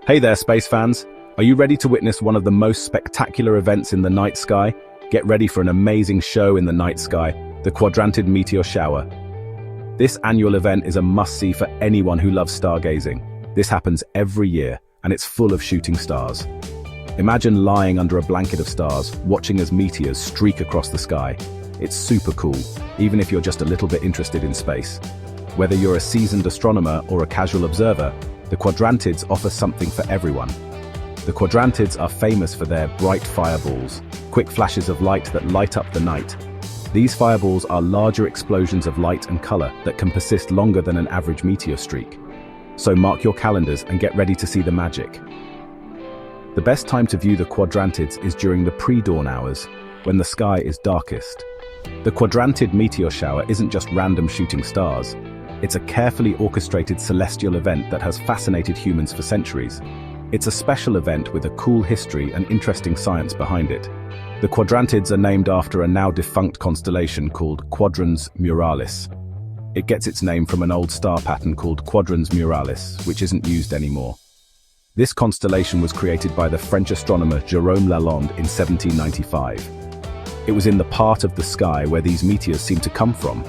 Hey there, space fans! Are you ready to witness one of the most spectacular events in the night sky? Get ready for an amazing show in the night sky, the Quadrantid Meteor Shower. This annual event is a must-see for anyone who loves stargazing. This happens every year, and it's full of shooting stars. Imagine lying under a blanket of stars, watching as meteors streak across the sky. It's super cool, even if you're just a little bit interested in space. Whether you're a seasoned astronomer or a casual observer, the Quadrantids offer something for everyone. The Quadrantids are famous for their bright fireballs, quick flashes of light that light up the night. These fireballs are larger explosions of light and color that can persist longer than an average meteor streak. So mark your calendars and get ready to see the magic. The best time to view the Quadrantids is during the pre-dawn hours, when the sky is darkest. The Quadrantid Meteor Shower isn't just random shooting stars. It's a carefully orchestrated celestial event that has fascinated humans for centuries. It's a special event with a cool history and interesting science behind it. The Quadrantids are named after a now-defunct constellation called Quadrans Muralis. It gets its name from an old star pattern called Quadrans Muralis, which isn't used anymore. This constellation was created by the French astronomer Jérôme Lalande in 1795. It was in the part of the sky where these meteors seem to come from.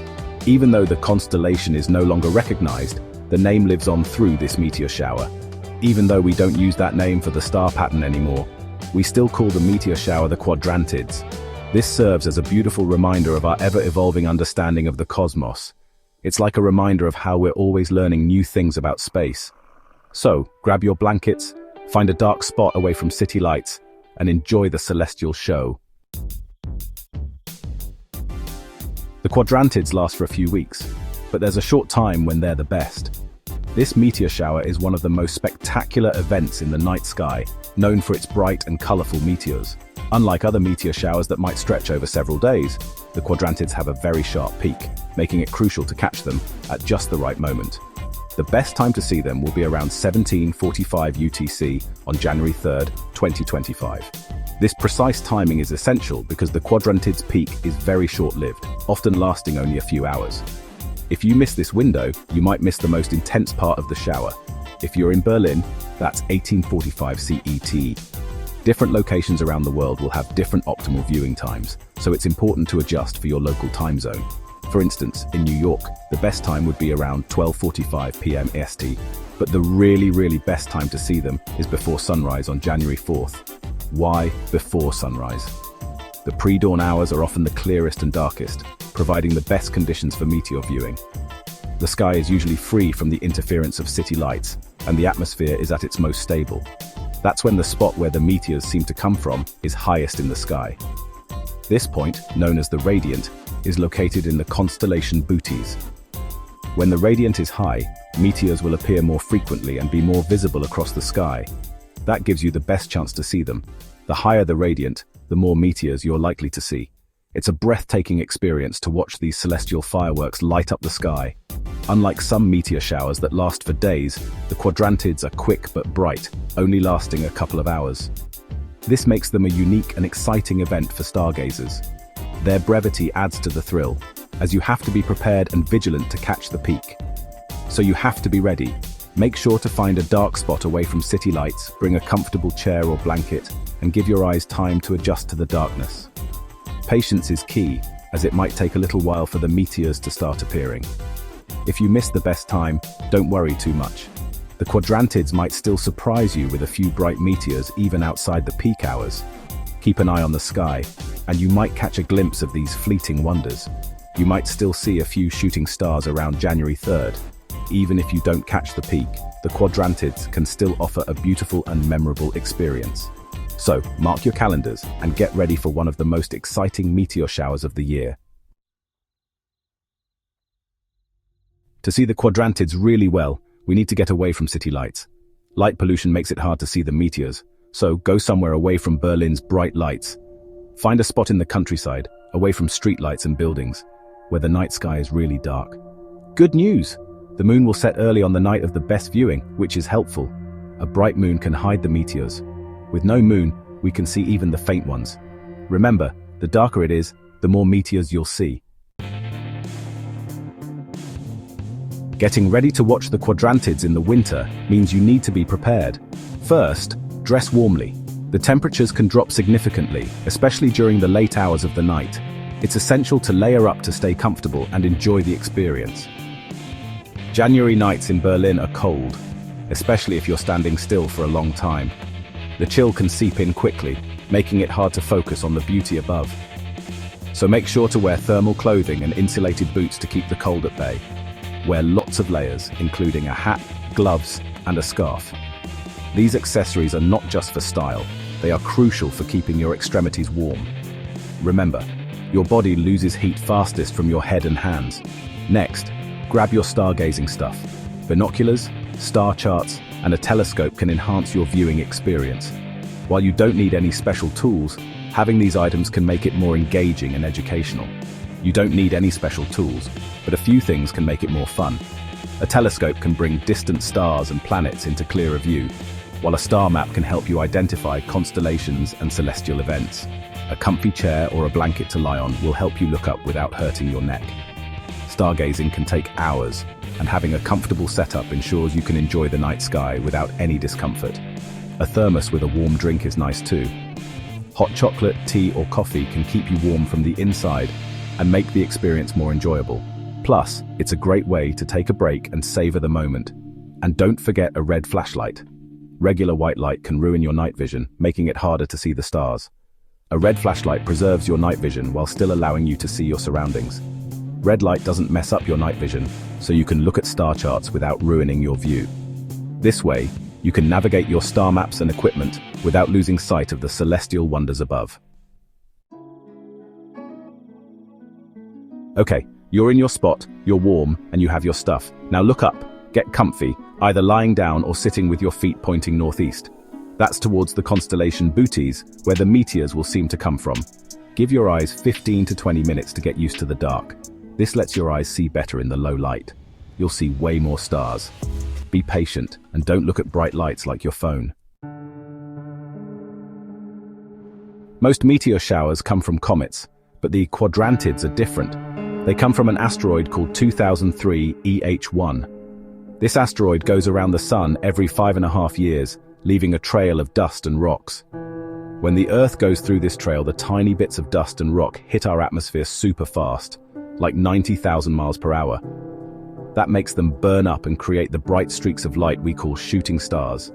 Even though the constellation is no longer recognized, the name lives on through this meteor shower. Even though we don't use that name for the star pattern anymore, we still call the meteor shower the Quadrantids. This serves as a beautiful reminder of our ever-evolving understanding of the cosmos. It's like a reminder of how we're always learning new things about space. So, grab your blankets, find a dark spot away from city lights, and enjoy the celestial show. The Quadrantids last for a few weeks, but there's a short time when they're the best. This meteor shower is one of the most spectacular events in the night sky, known for its bright and colorful meteors. Unlike other meteor showers that might stretch over several days, the Quadrantids have a very sharp peak, making it crucial to catch them at just the right moment. The best time to see them will be around 17:45 UTC on January 3rd, 2025. This precise timing is essential because the Quadrantids' peak is very short-lived, often lasting only a few hours. If you miss this window, you might miss the most intense part of the shower. If you're in Berlin, that's 1845 CET. Different locations around the world will have different optimal viewing times, so it's important to adjust for your local time zone. For instance, in New York, the best time would be around 12:45 PM EST, but the really best time to see them is before sunrise on January 4th. Why before sunrise? The pre-dawn hours are often the clearest and darkest, providing the best conditions for meteor viewing. The sky is usually free from the interference of city lights, and the atmosphere is at its most stable. That's when the spot where the meteors seem to come from is highest in the sky. This point, known as the radiant, is located in the constellation Bootes. When the radiant is high, meteors will appear more frequently and be more visible across the sky. That gives you the best chance to see them. The higher the radiant, the more meteors you're likely to see. It's a breathtaking experience to watch these celestial fireworks light up the sky. Unlike some meteor showers that last for days, the Quadrantids are quick but bright, only lasting a couple of hours. This makes them a unique and exciting event for stargazers. Their brevity adds to the thrill, as you have to be prepared and vigilant to catch the peak. So you have to be ready. Make sure to find a dark spot away from city lights, bring a comfortable chair or blanket, and give your eyes time to adjust to the darkness. Patience is key, as it might take a little while for the meteors to start appearing. If you miss the best time, don't worry too much. The Quadrantids might still surprise you with a few bright meteors even outside the peak hours. Keep an eye on the sky, and you might catch a glimpse of these fleeting wonders. You might still see a few shooting stars around January 3rd. Even if you don't catch the peak, the Quadrantids can still offer a beautiful and memorable experience. So, mark your calendars and get ready for one of the most exciting meteor showers of the year. To see the Quadrantids really well, we need to get away from city lights. Light pollution makes it hard to see the meteors, so go somewhere away from Berlin's bright lights. Find a spot in the countryside, away from street lights and buildings, where the night sky is really dark. Good news! The moon will set early on the night of the best viewing, which is helpful. A bright moon can hide the meteors. With no moon, we can see even the faint ones. Remember, the darker it is, the more meteors you'll see. Getting ready to watch the Quadrantids in the winter means you need to be prepared. First, dress warmly. The temperatures can drop significantly, especially during the late hours of the night. It's essential to layer up to stay comfortable and enjoy the experience. January nights in Berlin are cold, especially if you're standing still for a long time. The chill can seep in quickly, making it hard to focus on the beauty above. So make sure to wear thermal clothing and insulated boots to keep the cold at bay. Wear lots of layers, including a hat, gloves, and a scarf. These accessories are not just for style, they are crucial for keeping your extremities warm. Remember, your body loses heat fastest from your head and hands. Next, grab your stargazing stuff. Binoculars, star charts, and a telescope can enhance your viewing experience. While you don't need any special tools, having these items can make it more engaging and educational. You don't need any special tools, but a few things can make it more fun. A telescope can bring distant stars and planets into clearer view, while a star map can help you identify constellations and celestial events. A comfy chair or a blanket to lie on will help you look up without hurting your neck. Stargazing can take hours, and having a comfortable setup ensures you can enjoy the night sky without any discomfort. A thermos with a warm drink is nice too. Hot chocolate, tea, or coffee can keep you warm from the inside and make the experience more enjoyable. Plus, it's a great way to take a break and savor the moment. And don't forget a red flashlight. Regular white light can ruin your night vision, making it harder to see the stars. A red flashlight preserves your night vision while still allowing you to see your surroundings. Red light doesn't mess up your night vision, so you can look at star charts without ruining your view. This way, you can navigate your star maps and equipment without losing sight of the celestial wonders above. Okay, you're in your spot, you're warm, and you have your stuff. Now look up, get comfy, either lying down or sitting with your feet pointing northeast. That's towards the constellation Bootes, where the meteors will seem to come from. Give your eyes 15 to 20 minutes to get used to the dark. This lets your eyes see better in the low light. You'll see way more stars. Be patient, and don't look at bright lights like your phone. Most meteor showers come from comets, but the Quadrantids are different. They come from an asteroid called 2003 EH1. This asteroid goes around the Sun every 5.5 years, leaving a trail of dust and rocks. When the Earth goes through this trail, the tiny bits of dust and rock hit our atmosphere super fast, like 90,000 miles per hour. That makes them burn up and create the bright streaks of light we call shooting stars.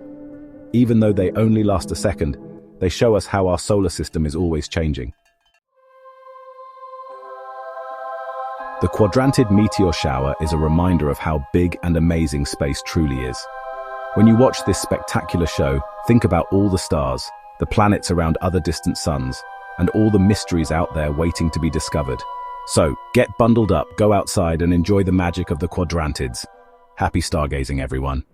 Even though they only last a second, they show us how our solar system is always changing. The Quadrantid Meteor Shower is a reminder of how big and amazing space truly is. When you watch this spectacular show, think about all the stars, the planets around other distant suns, and all the mysteries out there waiting to be discovered. So, get bundled up, go outside, and enjoy the magic of the Quadrantids. Happy stargazing, everyone.